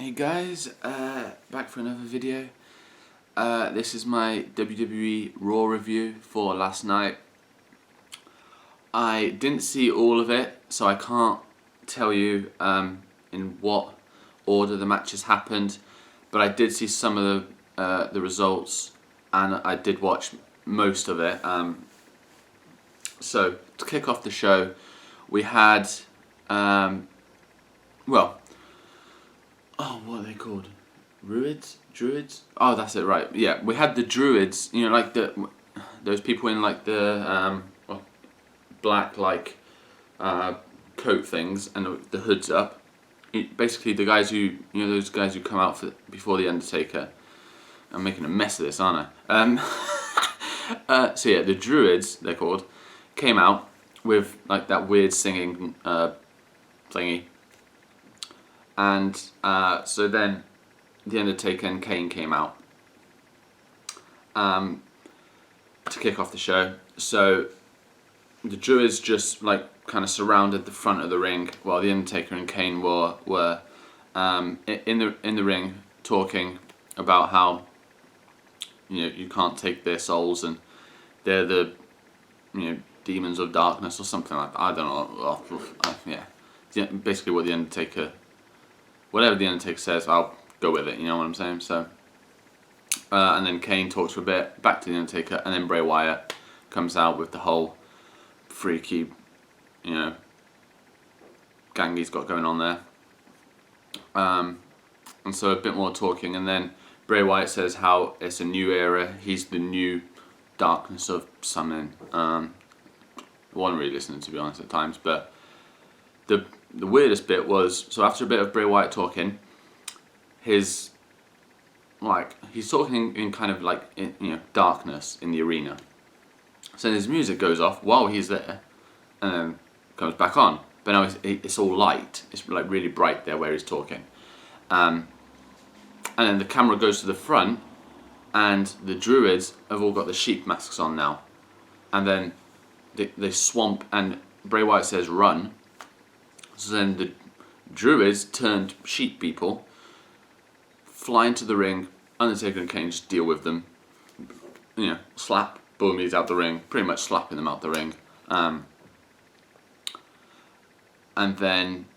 Hey guys, back for another video. This is my WWE RAW review for last night. I didn't see all of it, so I can't tell you in what order the matches happened, but I did see some of the results, and I did watch most of it. So to kick off the show, we had what are they called? Druids? Oh, that's it, right. Yeah, we had the Druids, you know, like those people in like the black like coat things and the hoods up. Basically the guys those guys who come out before the Undertaker. I'm making a mess of this, aren't I? So yeah, the Druids, they're called, came out with like that weird singing thingy. And so then the Undertaker and Kane came out to kick off the show. So the Druids just like kind of surrounded the front of the ring while the Undertaker and Kane were in the ring talking about how you can't take their souls and they're the demons of darkness or something like that. I don't know. Yeah, basically what the Undertaker. Whatever the Undertaker says, I'll go with it, you know what I'm saying? So, and then Kane talks for a bit, back to the Undertaker, and then Bray Wyatt comes out with the whole freaky, gang he's got going on there. And so a bit more talking, and then Bray Wyatt says how it's a new era, he's the new darkness of something. I wasn't really listening, to be honest, at times, but the weirdest bit was, so after a bit of Bray Wyatt talking, he's talking in kind of like darkness in the arena. So his music goes off while he's there, and then comes back on. But now it's all light. It's like really bright there where he's talking, and then the camera goes to the front, and the Druids have all got the sheep masks on now, and then they swamp, and Bray Wyatt says run. So then the Druids turned sheep people, fly into the ring, Undertaker and Kane just deal with them. Slap, boom, he's out the ring, pretty much slapping them out the ring. And then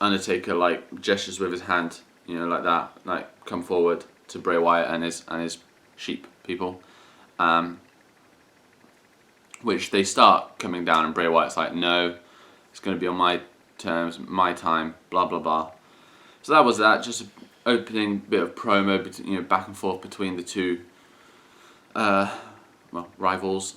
Undertaker like gestures with his hand, like that, like come forward to Bray Wyatt and his sheep people. Which they start coming down, and Bray Wyatt's like, no, it's going to be on my terms, my time, blah blah blah. So that was that, just an opening bit of promo, back and forth between the two rivals.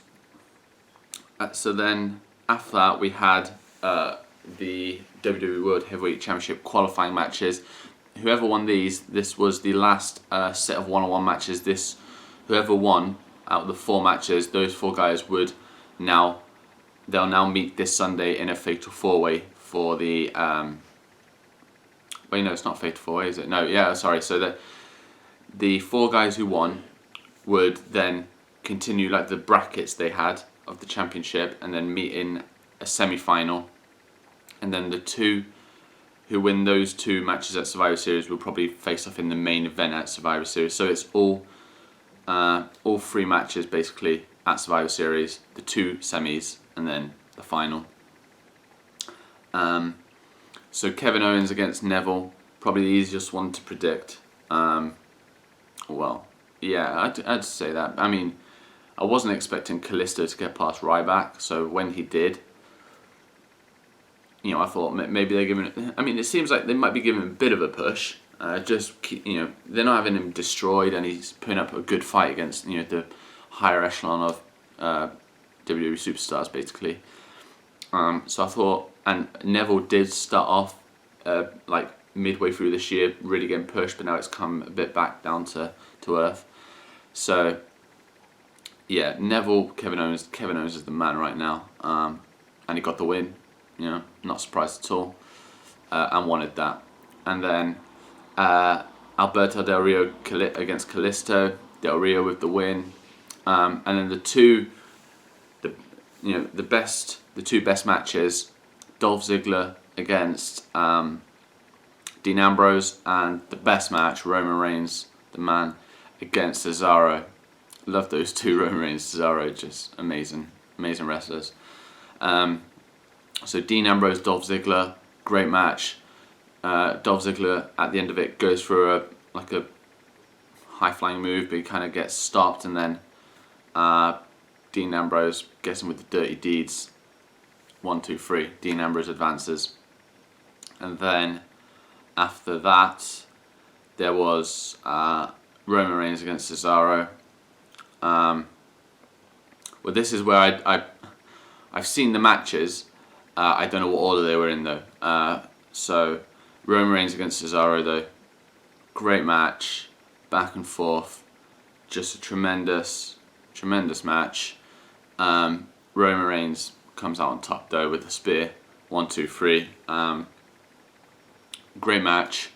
So then after that we had the WWE World Heavyweight Championship qualifying matches. Whoever won these, this was the last set of one-on-one matches. Whoever won out of the 4 matches, those 4 guys they'll now meet this Sunday in a fatal 4-way for the wait, no, it's not fatal 4-way, is it? No, yeah, sorry. So the 4 guys who won would then continue like the brackets they had of the championship, and then meet in a semi-final, and then the 2 who win those 2 matches at Survivor Series will probably face off in the main event at Survivor Series. So it's all 3 matches basically at Survivor Series, the 2 semis, and then the final. So Kevin Owens against Neville, probably the easiest one to predict. Well, yeah, I'd say that. I mean, I wasn't expecting Kalisto to get past Ryback, so when he did, I thought maybe they're giving. I mean, it seems like they might be giving him a bit of a push. They're not having him destroyed, and he's putting up a good fight against the higher echelon of WWE superstars, basically. So I thought, and Neville did start off like midway through this year really getting pushed, but now it's come a bit back down to earth. So yeah, Neville, Kevin Owens is the man right now, and he got the win. Not surprised at all, and wanted that. And then Alberto Del Rio against Kalisto, Del Rio with the win, and then the two best matches, Dolph Ziggler against Dean Ambrose, and the best match, Roman Reigns, the man, against Cesaro. Love those two, Roman Reigns, Cesaro, just amazing wrestlers. So Dean Ambrose, Dolph Ziggler, great match. Dolph Ziggler at the end of it goes for a high flying move, but he kind of gets stopped, and then Dean Ambrose gets him with the dirty deeds. 1, 2, 3. Dean Ambrose advances, and then after that there was Roman Reigns against Cesaro. Well, this is where I've seen the matches. I don't know what order they were in though. So Roman Reigns against Cesaro though, great match, back and forth, just a tremendous match. Roman Reigns comes out on top though with the spear. 1, 2, 3. Great match.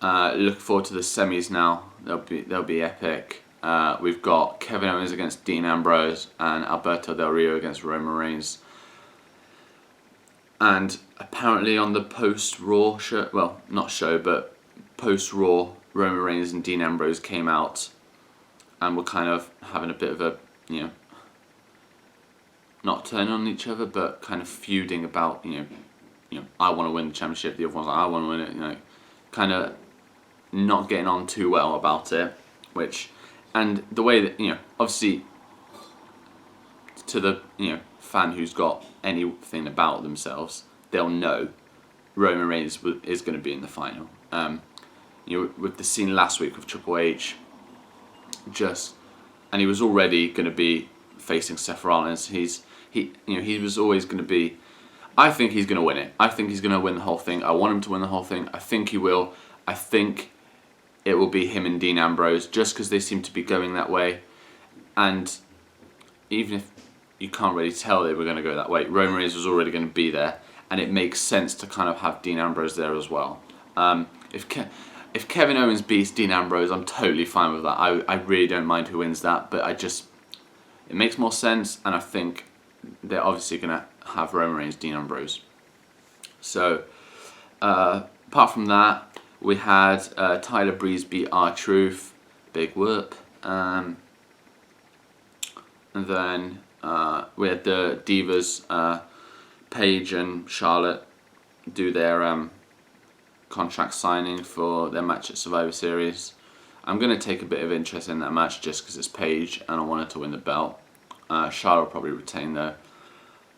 Looking forward to the semis now. They'll be epic. We've got Kevin Owens against Dean Ambrose and Alberto Del Rio against Roman Reigns. And apparently on the post-Raw show, well, not show, but post-Raw, Roman Reigns and Dean Ambrose came out and were kind of having a bit of a, not turning on each other, but kind of feuding about, I want to win the championship, the other one's like, I want to win it, kind of not getting on too well about it, and the way that, obviously, to the, fan who's got anything about themselves, they'll know Roman Reigns is going to be in the final. With the scene last week with Triple H, and he was already going to be facing Seth Rollins. He was always going to be. I think he's going to win it. I think he's going to win the whole thing. I want him to win the whole thing. I think he will. I think it will be him and Dean Ambrose, just because they seem to be going that way. And even if you can't really tell they were going to go that way, Roman Reigns was already going to be there, and it makes sense to kind of have Dean Ambrose there as well. If Kevin Owens beats Dean Ambrose, I'm totally fine with that. I really don't mind who wins that, but it makes more sense, and I think they're obviously going to have Roman Reigns, Dean Ambrose. So, apart from that, we had Tyler Breeze beat R-Truth, big whoop. And then we had the Divas, Paige and Charlotte, do their contract signing for their match at Survivor Series. I'm going to take a bit of interest in that match just because it's Paige and I want her to win the belt. Charlotte will probably retain though.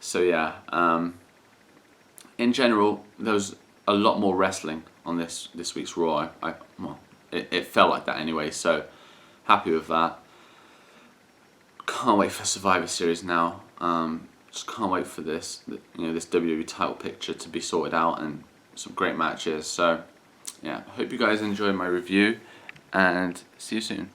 So yeah, in general, there was a lot more wrestling on this week's Raw. It felt like that anyway, so happy with that. Can't wait for Survivor Series now. Just can't wait for this WWE title picture to be sorted out and some great matches. So yeah, hope you guys enjoyed my review and see you soon.